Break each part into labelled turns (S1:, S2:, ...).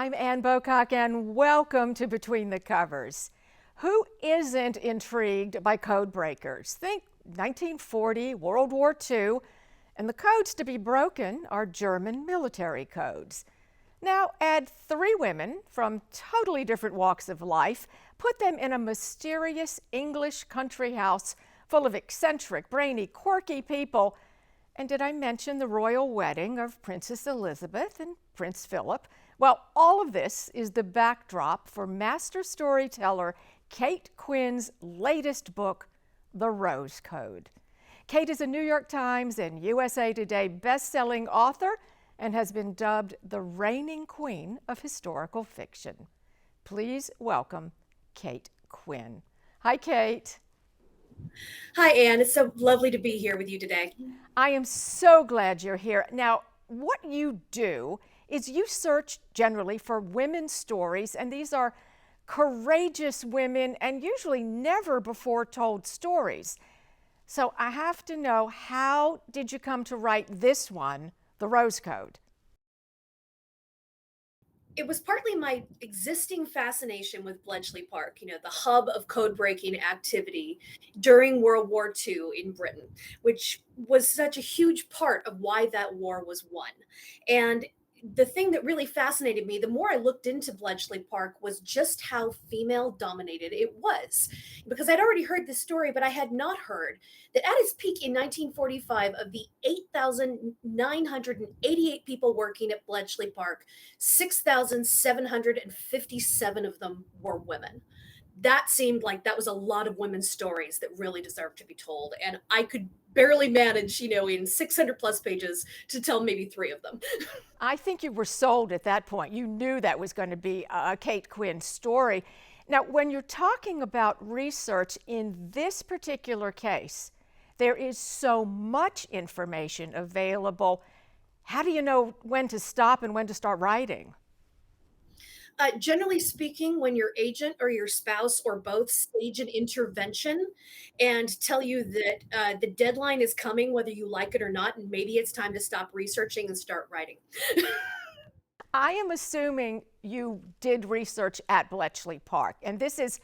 S1: I'm Ann Bocock, and welcome to Between the Covers. Who isn't intrigued by code breakers? Think 1940, World War II, and the codes to be broken are German military codes. Now, add three women from totally different walks of life, put them in a mysterious English country house full of eccentric, brainy, quirky people. And did I mention the royal wedding of Princess Elizabeth and Prince Philip? Well, all of this is the backdrop for master storyteller Kate Quinn's latest book, The Rose Code. Kate is a New York Times and USA Today best-selling author and has been dubbed the reigning queen of historical fiction. Please welcome Kate Quinn. Hi, Kate.
S2: Hi, Anne. It's so lovely to be here with you today.
S1: I am so glad you're here. Now, what you do is you search generally for women's stories, and these are courageous women and usually never before told stories. So I have to know, how did you come to write this one, The Rose Code?
S2: It was partly my existing fascination with Bletchley Park, the hub of code breaking activity during World War II in Britain, which was such a huge part of why that war was won. And the thing that really fascinated me, the more I looked into Bletchley Park, was just how female dominated it was. Because I'd already heard this story, but I had not heard that at its peak in 1945, of the 8,988 people working at Bletchley Park, 6,757 of them were women. That seemed like that was a lot of women's stories that really deserved to be told. And I could barely manage, in 600 plus pages to tell maybe three of them.
S1: I think you were sold at that point. You knew that was going to be a Kate Quinn story. Now, when you're talking about research in this particular case, there is so much information available. How do you know when to stop and when to start writing?
S2: Generally speaking, when your agent or your spouse or both stage an intervention and tell you that the deadline is coming, whether you like it or not, and maybe it's time to stop researching and start writing.
S1: I am assuming you did research at Bletchley Park, and it's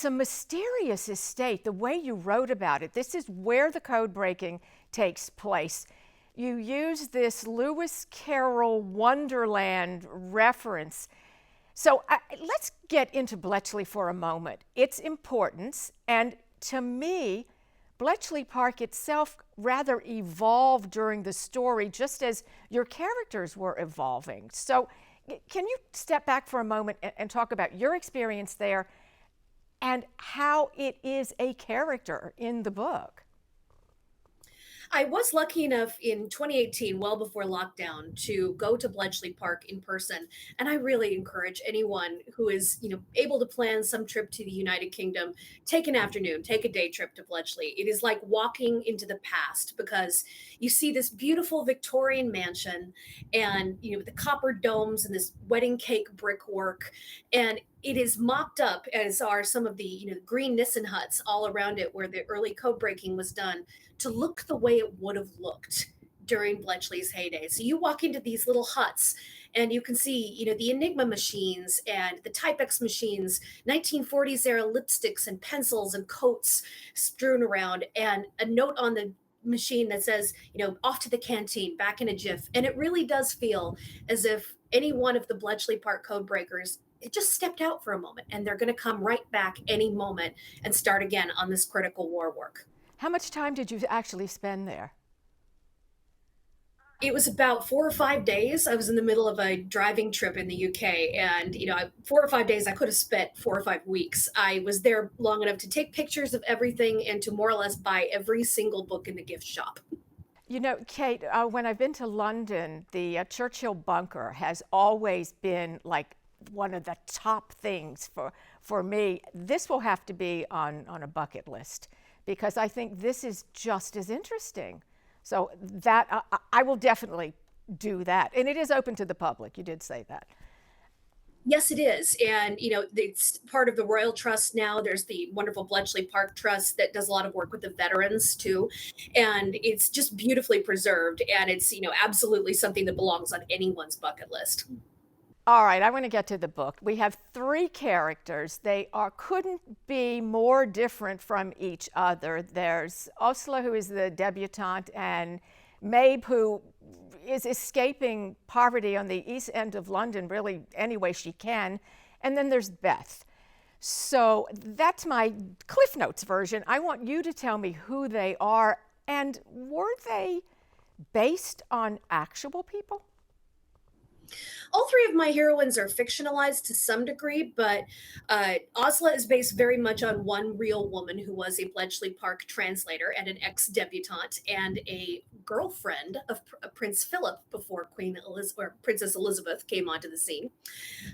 S1: a mysterious estate, the way you wrote about it. This is where the code breaking takes place. You use this Lewis Carroll Wonderland reference. So let's get into Bletchley for a moment, its importance, and to me, Bletchley Park itself rather evolved during the story, just as your characters were evolving. So can you step back for a moment and talk about your experience there and how it is a character in the book?
S2: I was lucky enough in 2018, well before lockdown, to go to Bletchley Park in person. And I really encourage anyone who is, able to plan some trip to the United Kingdom, take an afternoon, take a day trip to Bletchley. It is like walking into the past because you see this beautiful Victorian mansion and, the copper domes and this wedding cake brickwork. And it is mocked up, as are some of the green Nissen huts all around it where the early code breaking was done, to look the way it would have looked during Bletchley's heyday. So you walk into these little huts and you can see, the Enigma machines and the Typex machines, 1940s era lipsticks and pencils and coats strewn around, and a note on the machine that says, off to the canteen, back in a jiff. And it really does feel as if any one of the Bletchley Park code breakers, it just stepped out for a moment, and they're going to come right back any moment and start again on this critical war work.
S1: How much time did you actually spend there?
S2: It was about 4 or 5 days. I was in the middle of a driving trip in the UK, and 4 or 5 days. I could have spent 4 or 5 weeks. I was there long enough to take pictures of everything and to more or less buy every single book in the gift shop.
S1: You know, Kate, when I've been to London, the Churchill Bunker has always been like one of the top things for me. This will have to be on a bucket list because I think this is just as interesting. So that I will definitely do that. And it is open to the public. You did say that.
S2: Yes, it is. And, it's part of the Royal Trust now. There's the wonderful Bletchley Park Trust that does a lot of work with the veterans too. And it's just beautifully preserved. And it's, absolutely something that belongs on anyone's bucket list.
S1: All right, I want to get to the book. We have three characters. They are couldn't be more different from each other. There's Ursula, who is the debutante, and Mabe, who is escaping poverty on the east end of London, really any way she can. And then there's Beth. So that's my Cliff Notes version. I want you to tell me who they are, and were they based on actual people?
S2: All three of my heroines are fictionalized to some degree, but Osla is based very much on one real woman who was a Bletchley Park translator and an ex debutante and a girlfriend of Prince Philip before Queen Elizabeth or Princess Elizabeth came onto the scene.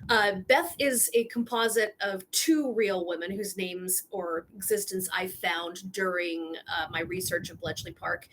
S2: Beth is a composite of two real women whose names or existence I found during my research of Bletchley Park.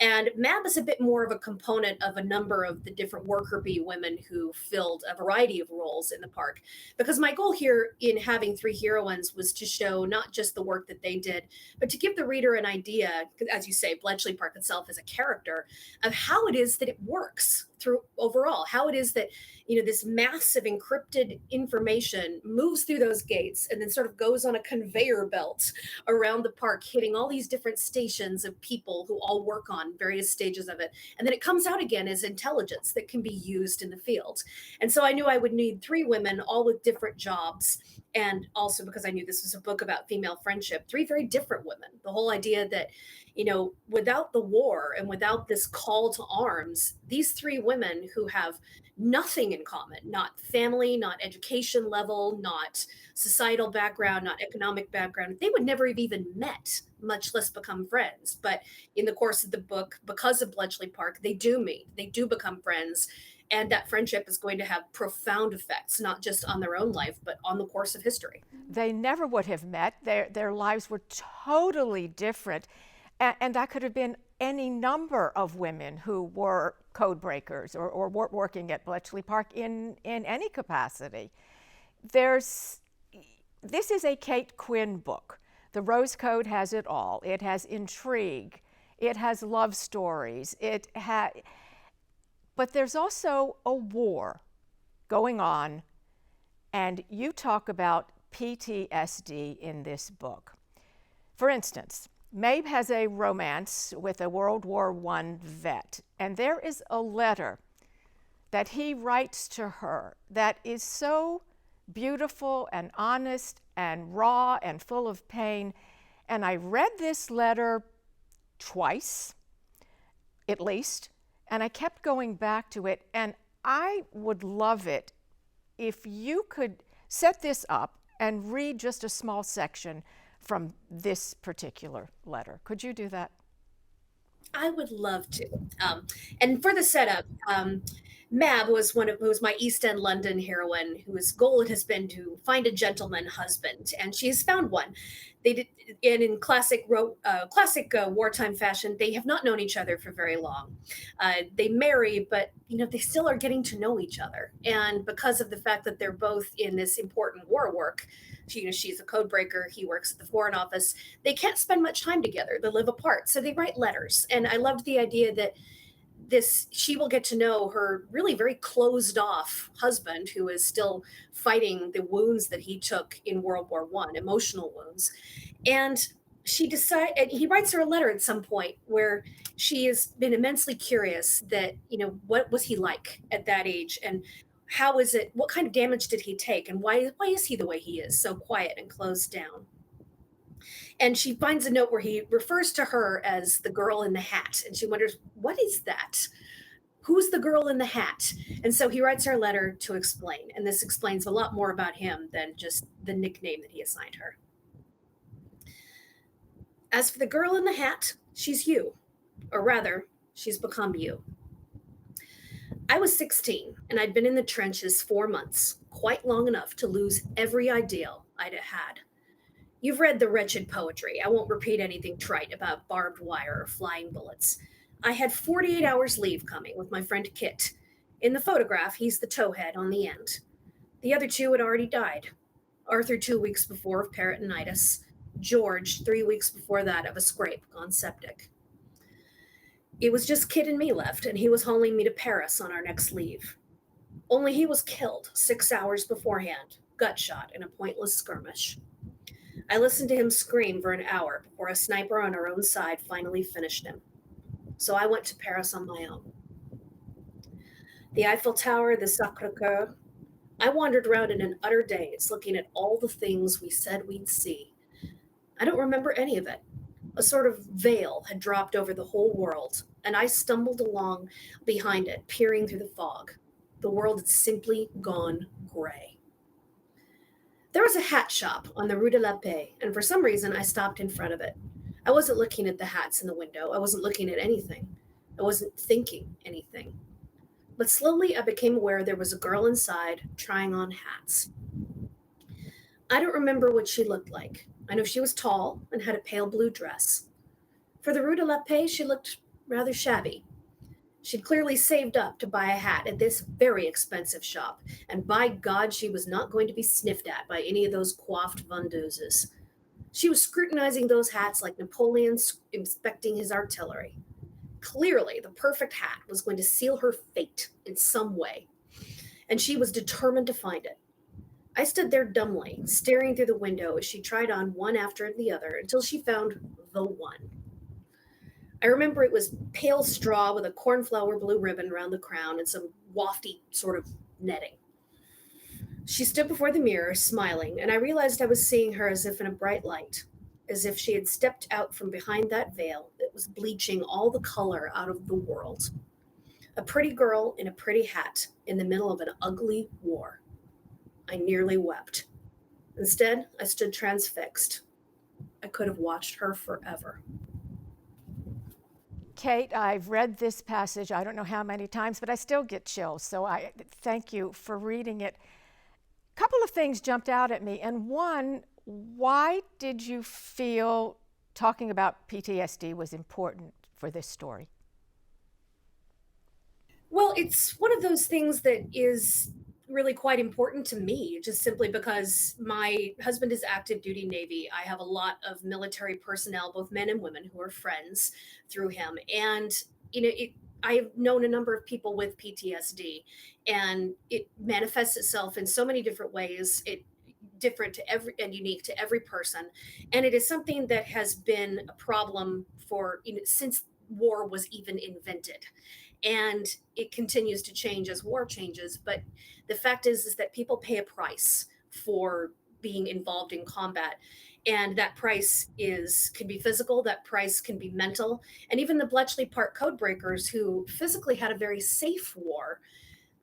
S2: And Mab is a bit more of a component of a number of the different worker bee women who filled a variety of roles in the park. Because my goal here in having three heroines was to show not just the work that they did, but to give the reader an idea, as you say, Bletchley Park itself is a character, of how it is that it works through overall, how it is that this massive encrypted information moves through those gates and then sort of goes on a conveyor belt around the park, hitting all these different stations of people who all work on various stages of it. And then it comes out again as intelligence that can be used in the field. And so I knew I would need three women, all with different jobs. And also because I knew this was a book about female friendship, three very different women. The whole idea that, without the war and without this call to arms, these three women who have nothing in common, not family, not education level, not societal background, not economic background, they would never have even met, much less become friends. But in the course of the book, because of Bletchley Park, they do meet, they do become friends. And that friendship is going to have profound effects, not just on their own life, but on the course of history.
S1: They never would have met. Their lives were totally different. And that could have been any number of women who were code breakers or working at Bletchley Park in any capacity. This is a Kate Quinn book. The Rose Code has it all. It has intrigue. It has love stories. But there's also a war going on, and you talk about PTSD in this book. For instance, Mabe has a romance with a World War I vet, and there is a letter that he writes to her that is so beautiful and honest and raw and full of pain. And I read this letter twice, at least, and I kept going back to it. And I would love it if you could set this up and read just a small section from this particular letter. Could you do that?
S2: I would love to. And for the setup, Mab was my East End London heroine whose goal it has been to find a gentleman husband, and she has found one. They did, and in classic wartime fashion, they have not known each other for very long. They marry, but they still are getting to know each other, and because of the fact that they're both in this important war work. She's a code breaker. He works at the Foreign Office. They can't spend much time together. They live apart. So they write letters. And I loved the idea that she will get to know her really very closed off husband who is still fighting the wounds that he took in World War I, emotional wounds. And and he writes her a letter at some point where she has been immensely curious that, what was he like at that age? And how is it, what kind of damage did he take? And why is he the way he is, so quiet and closed down? And she finds a note where he refers to her as the girl in the hat. And she wonders, what is that? Who's the girl in the hat? And so he writes her a letter to explain. And this explains a lot more about him than just the nickname that he assigned her. As for the girl in the hat, she's you. Or rather, she's become you. I was 16 and I'd been in the trenches 4 months, quite long enough to lose every ideal I'd had. You've read the wretched poetry. I won't repeat anything trite about barbed wire or flying bullets. I had 48 hours leave coming with my friend Kit. In the photograph, he's the towhead on the end. The other two had already died. Arthur 2 weeks before of peritonitis. George 3 weeks before that of a scrape gone septic. It was just Kit and me left, and he was hauling me to Paris on our next leave. Only he was killed 6 hours beforehand, gut shot in a pointless skirmish. I listened to him scream for an hour before a sniper on our own side finally finished him. So I went to Paris on my own. The Eiffel Tower, the Sacre Coeur. I wandered around in an utter daze, looking at all the things we said we'd see. I don't remember any of it. A sort of veil had dropped over the whole world, and I stumbled along behind it, peering through the fog. The world had simply gone gray. There was a hat shop on the Rue de la Paix, and for some reason I stopped in front of it. I wasn't looking at the hats in the window. I wasn't looking at anything. I wasn't thinking anything. But slowly I became aware there was a girl inside trying on hats. I don't remember what she looked like. I know she was tall and had a pale blue dress. For the Rue de la Paix, she looked rather shabby. She'd clearly saved up to buy a hat at this very expensive shop, and by God, she was not going to be sniffed at by any of those coiffed vendeuses. She was scrutinizing those hats like Napoleon inspecting his artillery. Clearly, the perfect hat was going to seal her fate in some way, and she was determined to find it. I stood there dumbly, staring through the window as she tried on one after the other until she found the one. I remember it was pale straw with a cornflower blue ribbon around the crown and some wafty sort of netting. She stood before the mirror, smiling, and I realized I was seeing her as if in a bright light, as if she had stepped out from behind that veil that was bleaching all the color out of the world. A pretty girl in a pretty hat in the middle of an ugly war. I nearly wept. Instead, I stood transfixed. I could have watched her forever.
S1: Kate, I've read this passage I don't know how many times, but I still get chills. So I thank you for reading it. A couple of things jumped out at me. And one, why did you feel talking about PTSD was important for this story?
S2: Well, it's one of those things that is really quite important to me, just simply because my husband is active duty Navy. I have a lot of military personnel, both men and women, who are friends through him. And, I've known a number of people with PTSD, and it manifests itself in so many different ways. It different to every and unique to every person, and it is something that has been a problem for since war was even invented, and it continues to change as war changes. But the fact is that people pay a price for being involved in combat, and that price is can be physical, that price can be mental. And even the Bletchley Park code breakers, who physically had a very safe war,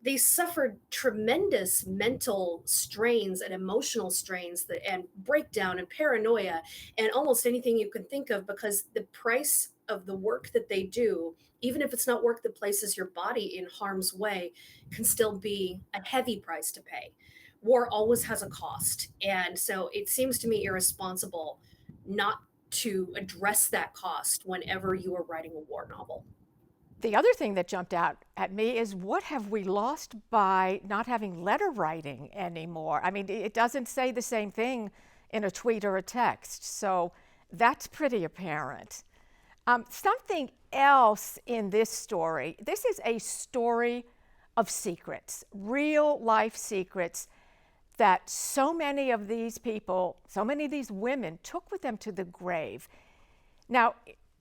S2: they suffered tremendous mental strains and emotional strains and breakdown and paranoia and almost anything you can think of, because the price of the work that they do, even if it's not work that places your body in harm's way, can still be a heavy price to pay. War always has a cost, and so it seems to me irresponsible not to address that cost whenever you are writing a war novel.
S1: The other thing that jumped out at me is what have we lost by not having letter writing anymore? I mean, it doesn't say the same thing in a tweet or a text, so that's pretty apparent. Something else in this story, this is a story of secrets, real life secrets that so many of these people, so many of these women took with them to the grave. Now,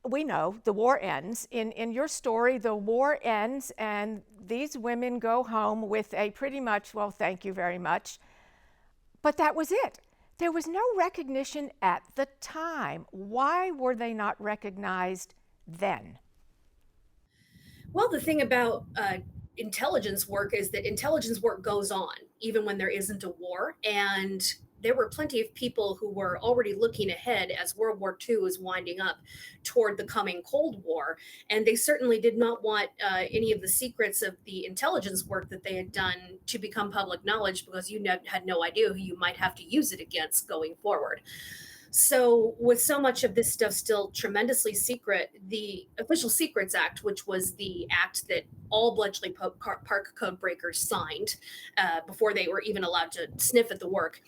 S1: we know the war ends. In your story, the war ends and these women go home with a pretty much, well, thank you very much. But that was it. There was no recognition at the time. Why were they not recognized then?
S2: Well, the thing about intelligence work is that intelligence work goes on even when there isn't a war. And there were plenty of people who were already looking ahead as World War II is winding up toward the coming Cold War. And they certainly did not want any of the secrets of the intelligence work that they had done to become public knowledge, because had no idea who you might have to use it against going forward. So, with so much of this stuff still tremendously secret, the Official Secrets Act, which was the act that all Bletchley Park code breakers signed before they were even allowed to sniff at the work,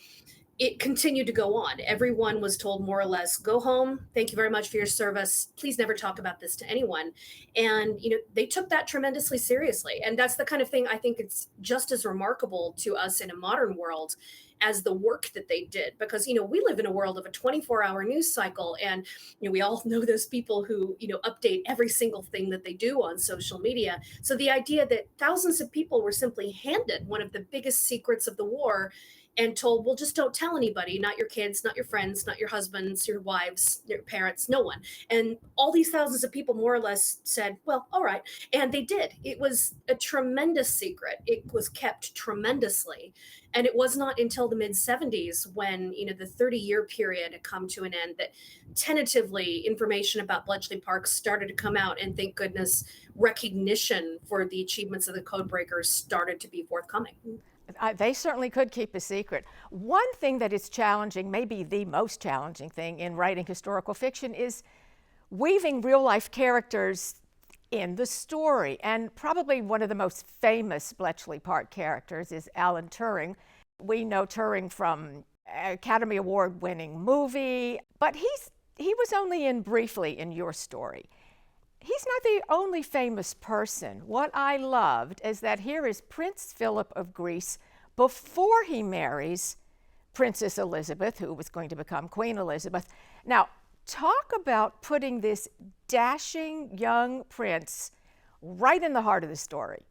S2: it continued to go on. Everyone was told more or less, go home. Thank you very much for your service. Please never talk about this to anyone. And, they took that tremendously seriously. And that's the kind of thing I think it's just as remarkable to us in a modern world as the work that they did. Because, we live in a world of a 24-hour news cycle. And, we all know those people who, update every single thing that they do on social media. So the idea that thousands of people were simply handed one of the biggest secrets of the war and told, well, just don't tell anybody, not your kids, not your friends, not your husbands, your wives, your parents, no one. And all these thousands of people more or less said, well, all right. And they did. It was a tremendous secret. It was kept tremendously. And it was not until the mid 70s when, the 30-year period had come to an end that tentatively information about Bletchley Park started to come out. And thank goodness, recognition for the achievements of the code breakers started to be forthcoming.
S1: They certainly could keep a secret. One thing that is challenging, maybe the most challenging thing in writing historical fiction, is weaving real life characters in the story. And probably one of the most famous Bletchley Park characters is Alan Turing. We know Turing from Academy Award winning movie, but he was only in briefly in your story. He's not the only famous person. What I loved is that here is Prince Philip of Greece before he marries Princess Elizabeth, who was going to become Queen Elizabeth. Now, talk about putting this dashing young prince right in the heart of the story.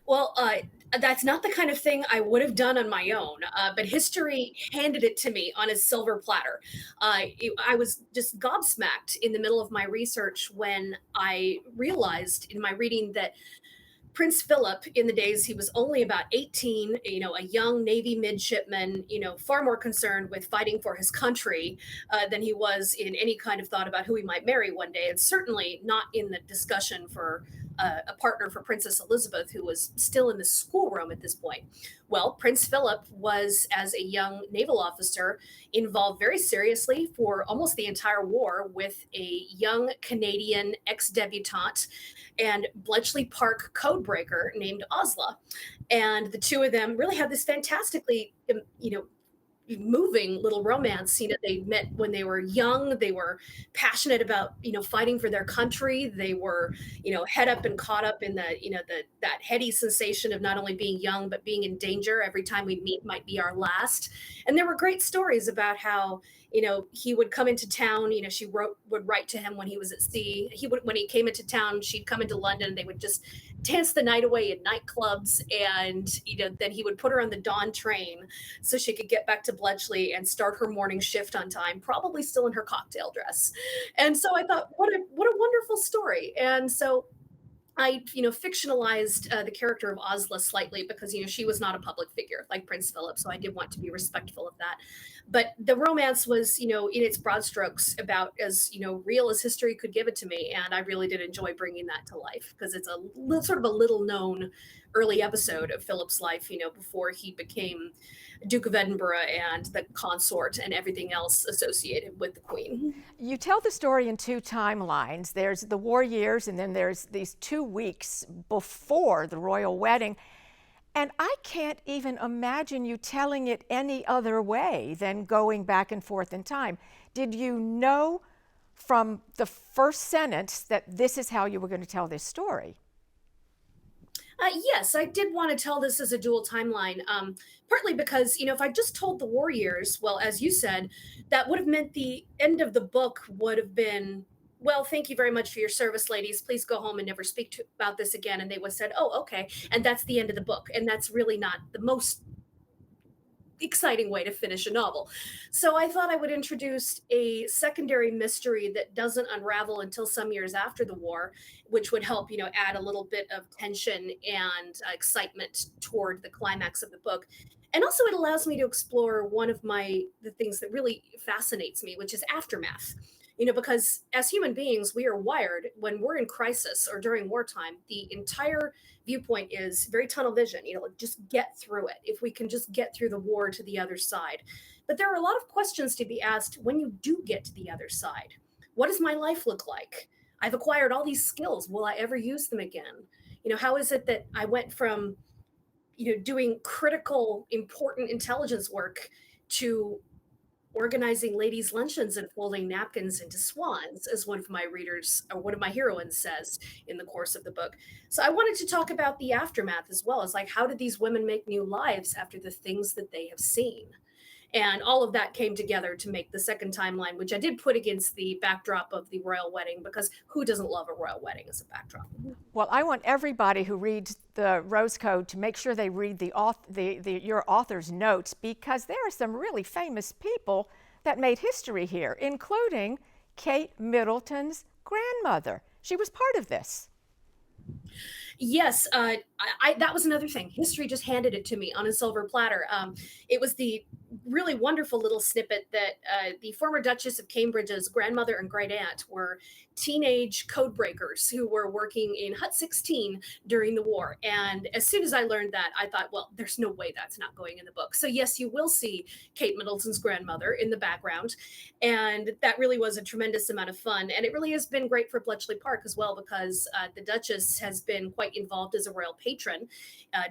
S2: Well, that's not the kind of thing I would have done on my own, but history handed it to me on a silver platter. I was just gobsmacked in the middle of my research when I realized in my reading that Prince Philip, in the days he was only about 18, a young Navy midshipman, far more concerned with fighting for his country than he was in any kind of thought about who he might marry one day, and certainly not in the discussion for a partner for Princess Elizabeth, who was still in the schoolroom at this point. Well, Prince Philip was, as a young naval officer, involved very seriously for almost the entire war with a young Canadian ex debutante and Bletchley Park codebreaker named Osla. And the two of them really had this fantastically, moving little romance. They met when they were young. They were passionate about, fighting for their country. They were, head up and caught up in that heady sensation of not only being young, but being in danger. Every time we meet might be our last. And there were great stories about how, he would come into town, would write to him when he was at sea. When he came into town, she'd come into London. They would just dance the night away in nightclubs. And, then he would put her on the dawn train so she could get back to Bletchley and start her morning shift on time, probably still in her cocktail dress. And so I thought, what a wonderful story. And so I, fictionalized the character of Osla slightly because, she was not a public figure like Prince Philip. So I did want to be respectful of that. But the romance was, in its broad strokes about as, real as history could give it to me. And I really did enjoy bringing that to life because it's sort of a little known early episode of Philip's life, before he became Duke of Edinburgh and the consort and everything else associated with the Queen.
S1: You tell the story in two timelines. There's the war years, and then there's these 2 weeks before the royal wedding. And I can't even imagine you telling it any other way than going back and forth in time. Did you know from the first sentence that this is how you were going to tell this story?
S2: Yes, I did want to tell this as a dual timeline, partly because, if I just told the war years, well, as you said, that would have meant the end of the book would have been, well, thank you very much for your service, ladies. Please go home and never speak about this again. And they would have said, oh, okay. And that's the end of the book. And that's really not the most exciting way to finish a novel. So I thought I would introduce a secondary mystery that doesn't unravel until some years after the war, which would help, add a little bit of tension and excitement toward the climax of the book. And also it allows me to explore one of the things that really fascinates me, which is aftermath. Because as human beings, we are wired when we're in crisis or during wartime, the entire viewpoint is very tunnel vision, like just get through it. If we can just get through the war to the other side. But there are a lot of questions to be asked when you do get to the other side. What does my life look like? I've acquired all these skills. Will I ever use them again? How is it that I went from doing critical, important intelligence work to organizing ladies' luncheons and folding napkins into swans, as one of my readers or one of my heroines says in the course of the book. So I wanted to talk about the aftermath as well as like how did these women make new lives after the things that they have seen? And all of that came together to make the second timeline, which I did put against the backdrop of the royal wedding because who doesn't love a royal wedding as a backdrop?
S1: Well, I want everybody who reads the Rose Code to make sure they read your author's notes because there are some really famous people that made history here, including Kate Middleton's grandmother. She was part of this.
S2: Yes, that was another thing. History just handed it to me on a silver platter. It was the really wonderful little snippet that the former Duchess of Cambridge's grandmother and great aunt were teenage code breakers who were working in Hut 16 during the war. And as soon as I learned that, I thought, well, there's no way that's not going in the book. So, yes, you will see Kate Middleton's grandmother in the background. And that really was a tremendous amount of fun. And it really has been great for Bletchley Park as well, because the Duchess has been quite involved as a royal patron,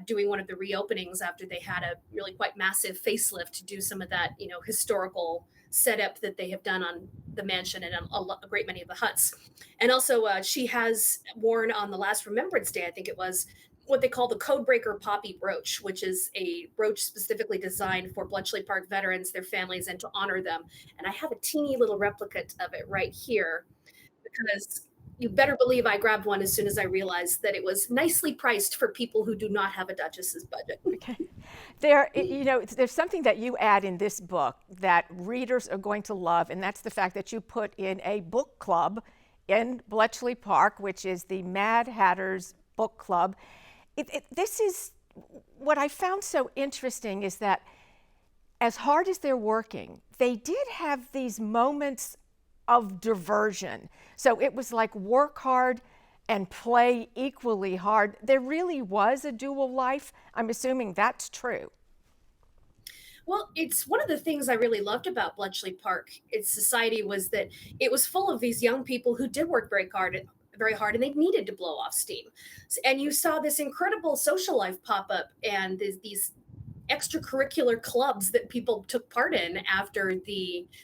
S2: doing one of the reopenings after they had a really quite massive facelift to do some of that, historical setup that they have done on the mansion and a great many of the huts. And also, she has worn on the last Remembrance Day, I think it was, what they call the Codebreaker Poppy Brooch, which is a brooch specifically designed for Bletchley Park veterans, their families, and to honor them. And I have a teeny little replicate of it right here because you better believe I grabbed one as soon as I realized that it was nicely priced for people who do not have a duchess's budget.
S1: Okay. There's something that you add in this book that readers are going to love, and that's the fact that you put in a book club in Bletchley Park, which is the Mad Hatter's Book Club. This is what I found so interesting is that as hard as they're working, they did have these moments of diversion. So it was like work hard and play equally hard. There really was a dual life. I'm assuming that's true.
S2: Well, it's one of the things I really loved about Bletchley Park, its society, was that it was full of these young people who did work very hard, and they needed to blow off steam. And you saw this incredible social life pop up, and these extracurricular clubs that people took part in after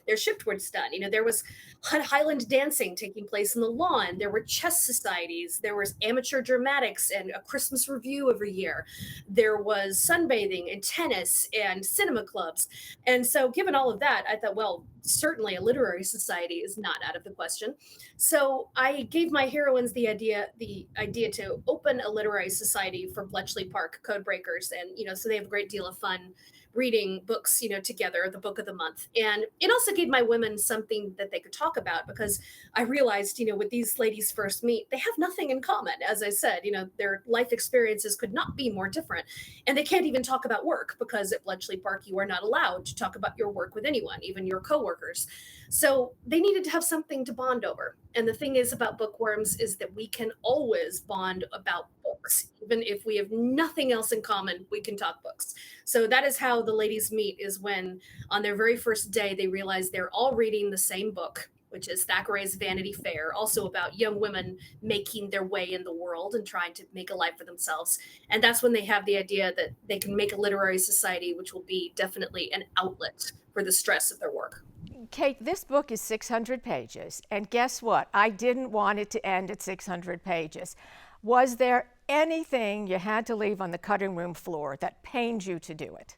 S2: their shift was done. There was Highland dancing taking place in the lawn. There were chess societies. There was amateur dramatics and a Christmas review every year. There was sunbathing and tennis and cinema clubs. And so, given all of that, I thought, well, certainly a literary society is not out of the question. So I gave my heroines the idea to open a literary society for Bletchley Park Codebreakers, and so they have a great deal of fun reading books, together, the book of the month. And it also gave my women something that they could talk about because I realized, with these ladies first meet, they have nothing in common. As I said, their life experiences could not be more different. And they can't even talk about work because at Bletchley Park, you are not allowed to talk about your work with anyone, even your coworkers. So they needed to have something to bond over. And the thing is about bookworms is that we can always bond about books. Even if we have nothing else in common, we can talk books. So that is how the ladies meet, is when on their very first day, they realize they're all reading the same book, which is Thackeray's Vanity Fair, also about young women making their way in the world and trying to make a life for themselves. And that's when they have the idea that they can make a literary society, which will be definitely an outlet for the stress of their work.
S1: Kate, this book is 600 pages, and guess what? I didn't want it to end at 600 pages. Was there anything you had to leave on the cutting room floor that pained you to do it?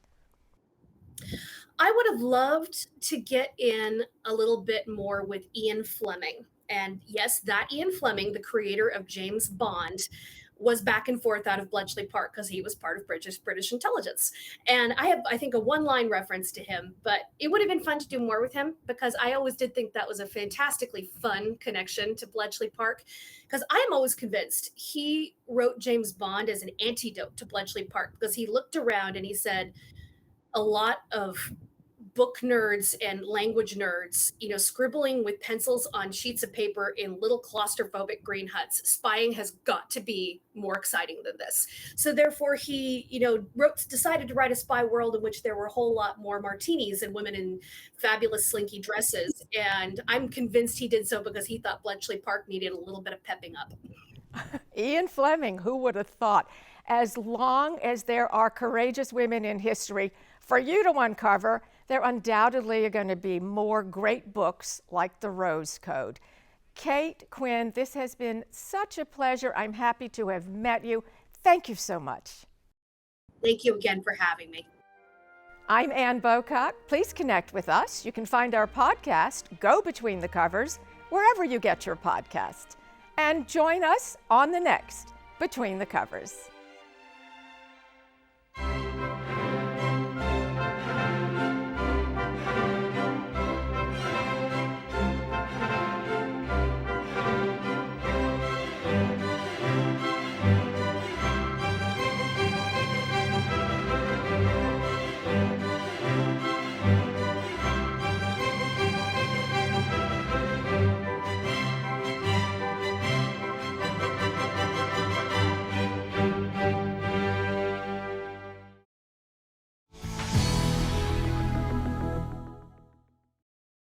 S2: I would have loved to get in a little bit more with Ian Fleming. And yes, that Ian Fleming, the creator of James Bond, was back and forth out of Bletchley Park because he was part of British intelligence. And I have, I think, a one-line reference to him, but it would have been fun to do more with him because I always did think that was a fantastically fun connection to Bletchley Park. Because I am always convinced he wrote James Bond as an antidote to Bletchley Park because he looked around and he said, a lot of book nerds and language nerds, scribbling with pencils on sheets of paper in little claustrophobic green huts. Spying has got to be more exciting than this. So therefore he, decided to write a spy world in which there were a whole lot more martinis and women in fabulous slinky dresses. And I'm convinced he did so because he thought Bletchley Park needed a little bit of pepping up.
S1: Ian Fleming, who would have thought? as long as there are courageous women in history for you to uncover, there undoubtedly are going to be more great books like The Rose Code. Kate Quinn, this has been such a pleasure. I'm happy to have met you. Thank you so much.
S2: Thank you again for having me.
S1: I'm Ann Bocock. Please connect with us. You can find our podcast, Go Between the Covers, wherever you get your podcasts. And join us on the next Between the Covers.